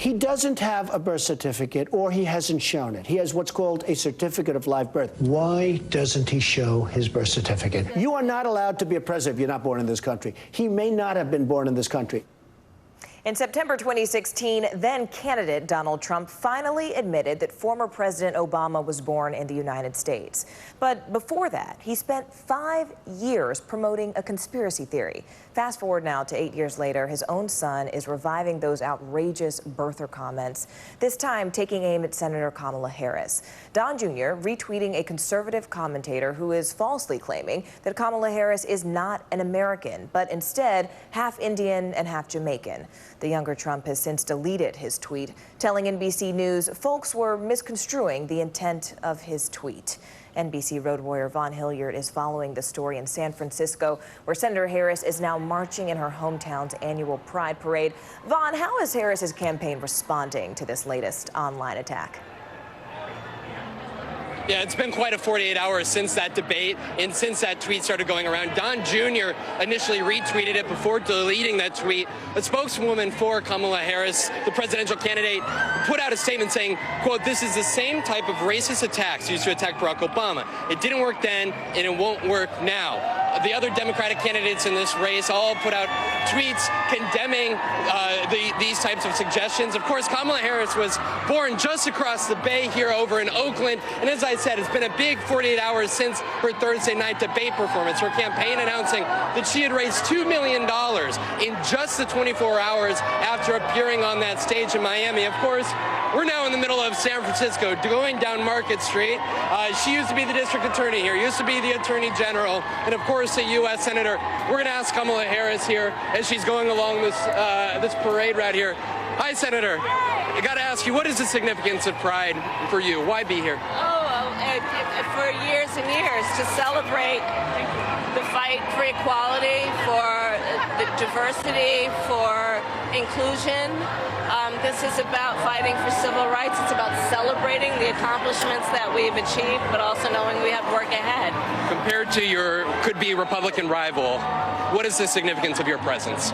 He doesn't have a birth certificate, or he hasn't shown it. He has what's called a certificate of live birth. Why doesn't he show his birth certificate? You are not allowed to be a president if you're not born in this country. He may not have been born in this country. In September 2016, then-candidate Donald Trump finally admitted that former President Obama was born in the United States. But before that, he spent 5 years promoting a conspiracy theory. Fast forward now to 8 years later, his own son is reviving those outrageous birther comments, this time taking aim at Senator Kamala Harris. Don Jr. retweeting a conservative commentator who is falsely claiming that Kamala Harris is not an American, but instead half Indian and half Jamaican. The younger Trump has since deleted his tweet, telling NBC News folks were misconstruing the intent of his tweet. NBC road warrior Vaughn Hilliard is following the story in San Francisco, where Senator Harris is now marching in her hometown's annual Pride Parade. Vaughn, how is Harris's campaign responding to this latest online attack? Yeah, it's been quite a 48 hours since that debate and since that tweet started going around. Don Jr. initially retweeted it before deleting that tweet. A spokeswoman for Kamala Harris, the presidential candidate, put out a statement saying, quote, "This is the same type of racist attacks used to attack Barack Obama. It didn't work then, and it won't work now." The other Democratic candidates in this race all put out tweets condemning these types of suggestions. Of course, Kamala Harris was born just across the bay here over in Oakland, and as I said, it's been a big 48 hours since her Thursday night debate performance. Her campaign announcing that she had raised $2 million in just the 24 hours after appearing on that stage in Miami. Of course, we're now in the middle of San Francisco, going down Market Street. She used to be the district attorney here, used to be the attorney general, and of course a U.S. senator. We're going to ask Kamala Harris here as she's going along this parade right here. Hi, Senator. I got to ask you, what is the significance of Pride for you? Why be here? For years and years, to celebrate the fight for equality, for the diversity, for inclusion. This is about fighting for civil rights. It's about celebrating the accomplishments that we've achieved, but also knowing we have work ahead. Compared to your could-be Republican rival, what is the significance of your presence?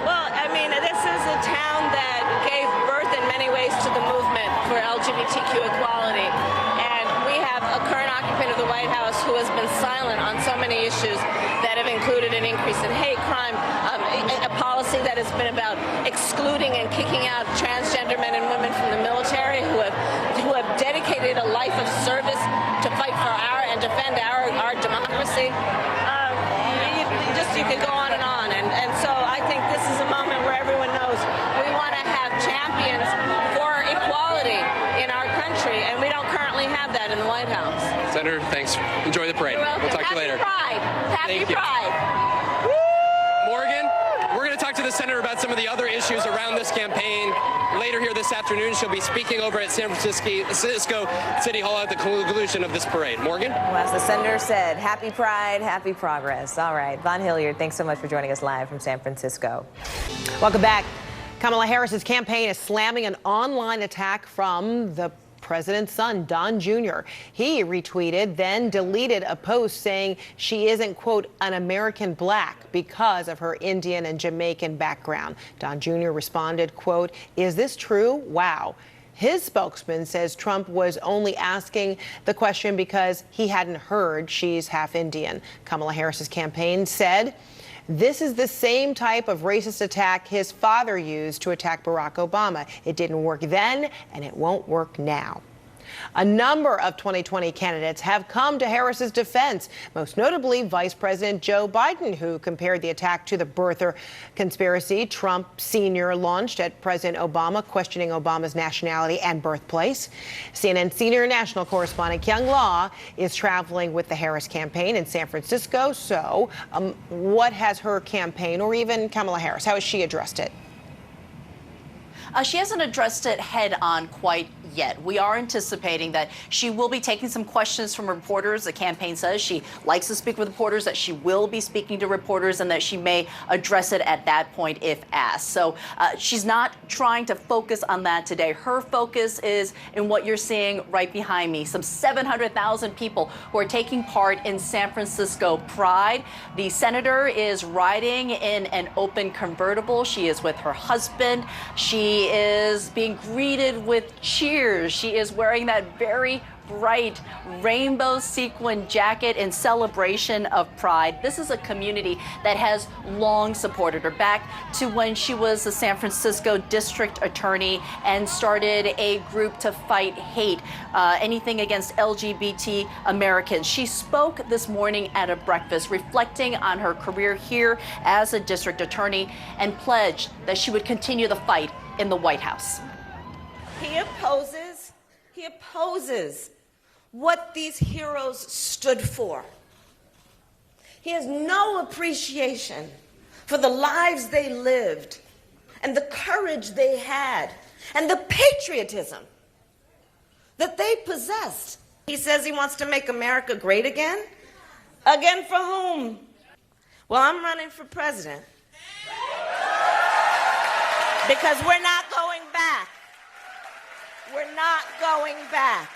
Well, I mean, this is a town that gave birth in many ways to the movement for LGBTQ equality. And we have a current occupant of the White House who has been silent on so many issues that have included an increase in hate crime, a policy that has been about excluding and kicking out transgender men and women from the military who have dedicated a life of service to fight for and defend our democracy. You could go on and on. And so I think this is a moment where everyone knows we want to have champions for equality in our country, and we don't currently have that in the White House. Senator, thanks. Enjoy the parade. We'll talk to you later. Happy Pride. Morgan, we're going to talk to the senator about some of the other issues around this campaign. Later here this afternoon, she'll be speaking over at San Francisco City Hall at the conclusion of this parade. Morgan? Well, as the senator said, happy Pride, happy progress. All right, Vaughn Hilliard, thanks so much for joining us live from San Francisco. Welcome back. Kamala Harris's campaign is slamming an online attack from the president's son, Don Jr. He retweeted, then deleted a post saying she isn't, quote, an American black because of her Indian and Jamaican background. Don Jr. responded, quote, "Is this true? Wow." His spokesman says Trump was only asking the question because he hadn't heard she's half Indian. Kamala Harris's campaign said, "This is the same type of racist attack his father used to attack Barack Obama. It didn't work then, and it won't work now." A number of 2020 candidates have come to Harris's defense, most notably Vice President Joe Biden, who compared the attack to the birther conspiracy Trump Sr. launched at President Obama, questioning Obama's nationality and birthplace. CNN senior national correspondent Kyung Law is traveling with the Harris campaign in San Francisco. So what has her campaign, or even Kamala Harris, how has she addressed it? She hasn't addressed it head on quite yet. We are anticipating that she will be taking some questions from reporters. The campaign says she likes to speak with reporters, that she will be speaking to reporters, and that she may address it at that point if asked. So she's not trying to focus on that today. Her focus is in what you're seeing right behind me. Some 700,000 people who are taking part in San Francisco Pride. The senator is riding in an open convertible. She is with her husband. She She is being greeted with cheers. She is wearing that very bright rainbow sequin jacket in celebration of Pride. This is a community that has long supported her, back to when she was the San Francisco district attorney and started a group to fight hate, anything against LGBT Americans. She spoke this morning at a breakfast reflecting on her career here as a district attorney and pledged that she would continue the fight in the White House. He opposes what these heroes stood for. He has no appreciation for the lives they lived and the courage they had and the patriotism that they possessed. He says he wants to make America great again. Again for whom? Well, I'm running for president because we're not going back. We're not going back.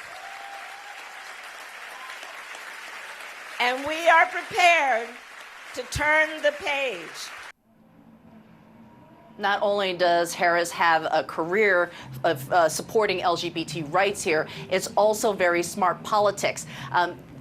And we are prepared to turn the page. Not only does Harris have a career of supporting LGBT rights here, it's also very smart politics.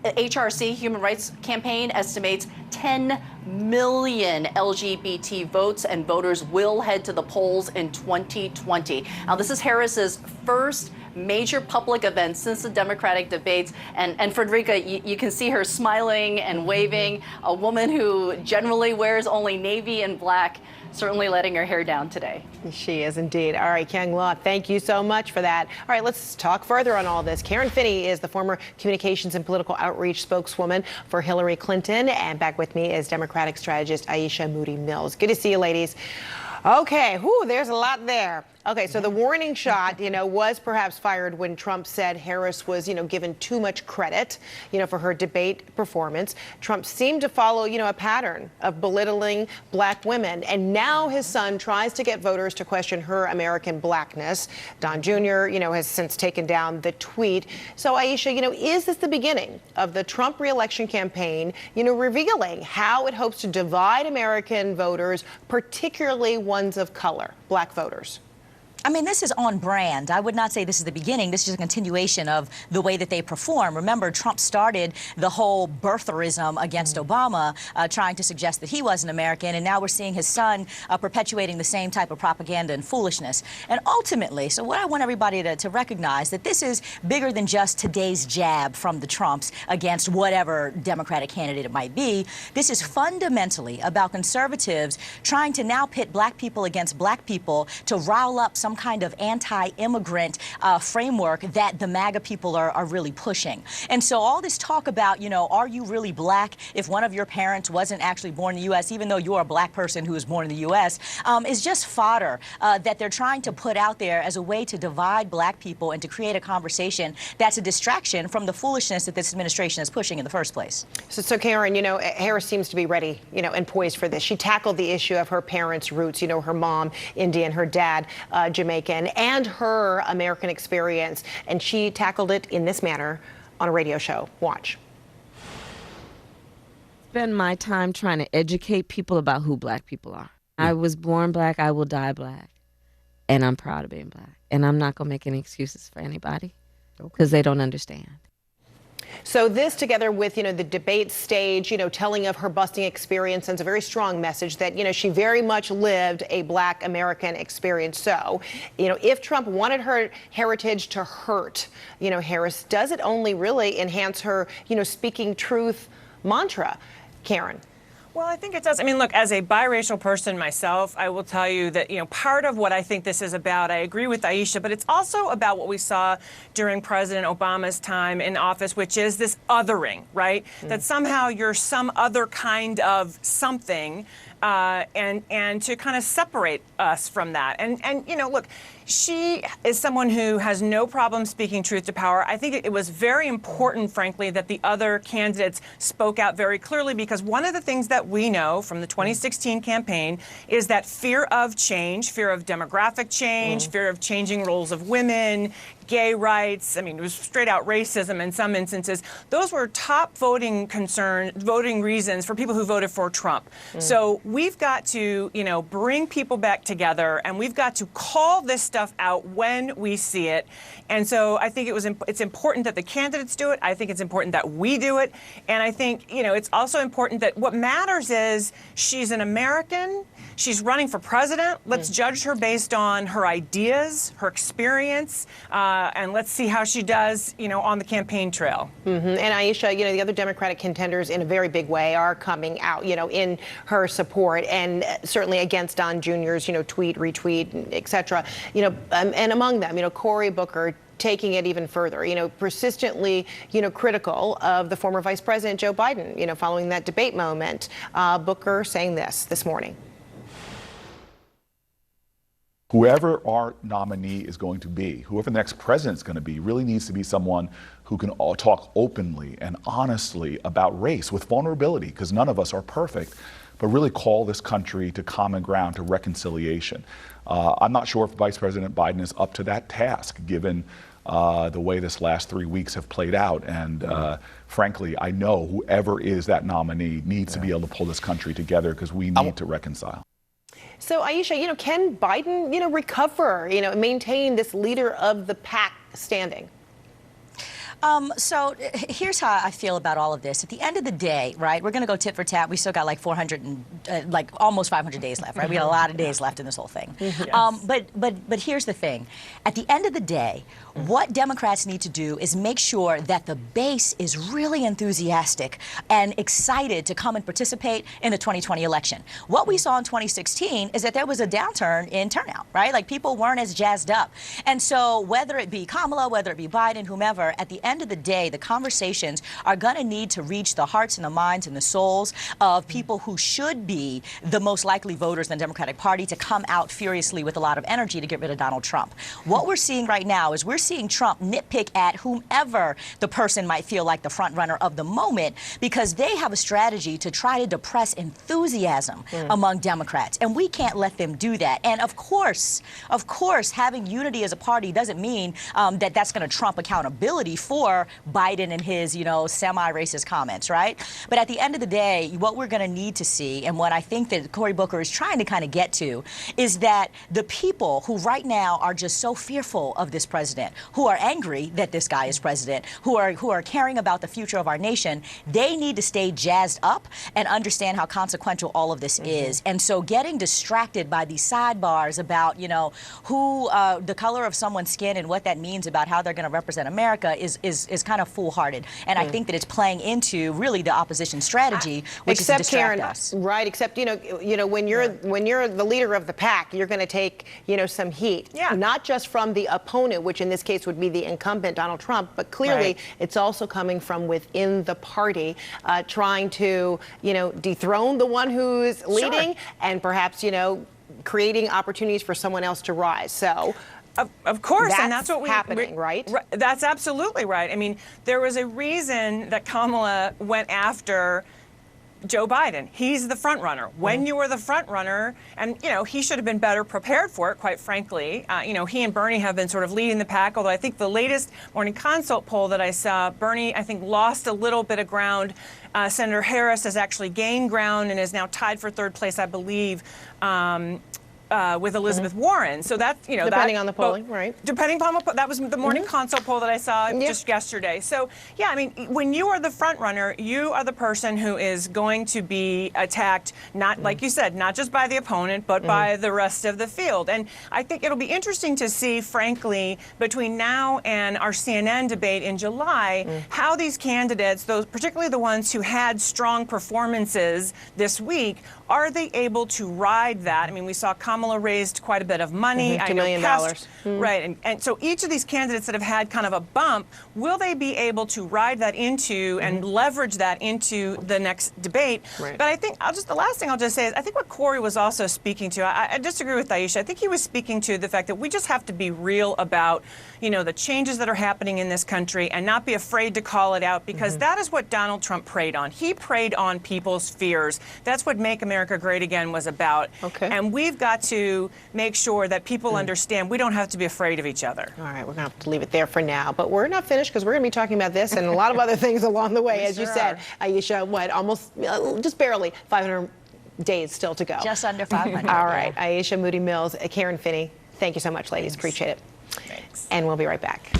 HRC, Human Rights Campaign, estimates 10 million LGBT votes and voters will head to the polls in 2020. Now, this is Harris's first major public event since the Democratic debates. And Frederica, you can see her smiling and waving, a woman who generally wears only navy and black, certainly letting her hair down today. She is indeed. All right, Kyung Law, thank you so much for that. All right, let's talk further on all this. Karen Finney is the former communications and political outreach spokeswoman for Hillary Clinton. And back with me is Democratic strategist Aisha Moody Mills. Good to see you, ladies. Okay, there's a lot there. Okay, so the warning shot, was perhaps fired when Trump said Harris was, given too much credit, for her debate performance. Trump seemed to follow, a pattern of belittling black women. And now his son tries to get voters to question her American blackness. Don Jr., has since taken down the tweet. So, Aisha, is this the beginning of the Trump reelection campaign, revealing how it hopes to divide American voters, particularly ones of color, black voters? I mean, this is on brand. I would not say this is the beginning. This is a continuation of the way that they perform. Remember, Trump started the whole birtherism against Obama, trying to suggest that he wasn't American, and now we're seeing his son perpetuating the same type of propaganda and foolishness. And ultimately, so what I want everybody to recognize, that this is bigger than just today's jab from the Trumps against whatever Democratic candidate it might be. This is fundamentally about conservatives trying to now pit black people against black people to rile up some kind of anti-immigrant framework that the MAGA people are really pushing. And so all this talk about, are you really black if one of your parents wasn't actually born in the U.S., even though you're a black person who was born in the U.S., is just fodder that they're trying to put out there as a way to divide black people and to create a conversation that's a distraction from the foolishness that this administration is pushing in the first place. So Karen, Harris seems to be ready, and poised for this. She tackled the issue of her parents' roots, her mom, Indian, her dad, Jamaican, and her American experience. And she tackled it in this manner on a radio show. Watch. Spend my time trying to educate people about who black people are. I was born black, I will die black. And I'm proud of being black. And I'm not going to make any excuses for anybody because they don't understand. So this, together with, the debate stage, telling of her busing experience, sends a very strong message that, she very much lived a black American experience. So, if Trump wanted her heritage to hurt, Harris, does it only really enhance her, speaking truth mantra? Karen. Well, I think it does. I mean, look, as a biracial person myself, I will tell you that, part of what I think this is about, I agree with Aisha, but it's also about what we saw during President Obama's time in office, which is this othering, right? That somehow you're some other kind of something, and to kind of separate us from that. And look, she is someone who has no problem speaking truth to power. I think it was very important, frankly, that the other candidates spoke out very clearly, because one of the things that we know from the 2016 campaign is that fear of change, fear of demographic change, fear of changing roles of women, gay rights. I mean, it was straight out racism in some instances. Those were top voting reasons for people who voted for Trump. So we've got to, bring people back together, and we've got to call this stuff out when we see it. And so I think it's important that the candidates do it. I think it's important that we do it. And I think, it's also important that what matters is she's an American. She's running for president. Let's judge her based on her ideas, her experience, and let's see how she does, on the campaign trail. And Aisha, the other Democratic contenders in a very big way are coming out, in her support, and certainly against Don Jr.'s, tweet, retweet, et cetera. And among them, Cory Booker taking it even further, persistently, critical of the former Vice President Joe Biden, following that debate moment. Booker saying this morning. Whoever our nominee is going to be, whoever the next president is going to be, really needs to be someone who can talk openly and honestly about race with vulnerability, because none of us are perfect, but really call this country to common ground, to reconciliation. I'm not sure if Vice President Biden is up to that task, given the way this last 3 weeks have played out. And frankly, I know whoever is that nominee needs to be able to pull this country together, because we need to reconcile. So, Aisha, can Biden, recover, maintain this leader of the pack standing? So here's how I feel about all of this. At the end of the day, right, we're going to go tit for tat. We still got like 400 and almost 500 days left, right? We got a lot of days left in this whole thing. Yes. But here's the thing. At the end of the day, what Democrats need to do is make sure that the base is really enthusiastic and excited to come and participate in the 2020 election. What we saw in 2016 is that there was a downturn in turnout, right? Like, people weren't as jazzed up. And so whether it be Kamala, whether it be Biden, whomever, at the end of the day, the conversations are going to need to reach the hearts and the minds and the souls of people who should be the most likely voters in the Democratic Party to come out furiously with a lot of energy to get rid of Donald Trump. What we're seeing right now is we're seeing Trump nitpick at whomever the person might feel like the front runner of the moment, because they have a strategy to try to depress enthusiasm among Democrats, and we can't let them do that. And of course, having unity as a party doesn't mean that that's going to trump accountability for Biden and his, semi-racist comments, right? But at the end of the day, what we're going to need to see, and what I think that Cory Booker is trying to kind of get to, is that the people who right now are just so fearful of this president, who are angry that this guy is president, who are caring about the future of our nation, they need to stay jazzed up and understand how consequential all of this is. And so getting distracted by these sidebars about, who the color of someone's skin and what that means about how they're going to represent America is kind of foolhardy. And I think that it's playing into really the opposition strategy, which is to distract us. Right, except, when you're the leader of the pack, you're going to take, some heat. Yeah. Not just from the opponent, which in this case would be the incumbent Donald Trump, but clearly it's also coming from within the party, trying to, dethrone the one who's leading and perhaps, creating opportunities for someone else to rise. So Of course, and that's what happening, right? That's absolutely right. I mean, there was a reason that Kamala went after Joe Biden. He's the front runner. When you were the front runner, and he should have been better prepared for it, quite frankly. He and Bernie have been sort of leading the pack, although I think the latest Morning Consult poll that I saw, Bernie, I think, lost a little bit of ground. Senator Harris has actually gained ground and is now tied for third place, I believe, with Elizabeth Warren. So that's, depending on the polling, right? Depending upon that was the Morning Consult poll that I saw just yesterday. So, yeah, I mean, when you are the front runner, you are the person who is going to be attacked, not, like you said, not just by the opponent, but by the rest of the field. And I think it'll be interesting to see, frankly, between now and our CNN debate in July, how these candidates, those particularly the ones who had strong performances this week, are they able to ride that? I mean, we saw Kamala raised quite a bit of money. $2 million. Right. And so each of these candidates that have had kind of a bump, will they be able to ride that into and leverage that into the next debate? Right. But I think the last thing I'll just say is I think what Cory was also speaking to, I disagree with Aisha. I think he was speaking to the fact that we just have to be real about, the changes that are happening in this country and not be afraid to call it out, because that is what Donald Trump preyed on. He preyed on people's fears. That's what Make America America Great Again was about. Okay. And we've got to make sure that people understand we don't have to be afraid of each other. All right, we're going to have to leave it there for now. But we're not finished because we're going to be talking about this and a lot of other things along the way. As you said, Aisha, what, almost, just barely 500 days still to go. Just under 500. All right, Aisha Moody Mills, Karen Finney, thank you so much, ladies. Appreciate it. Thanks. And we'll be right back.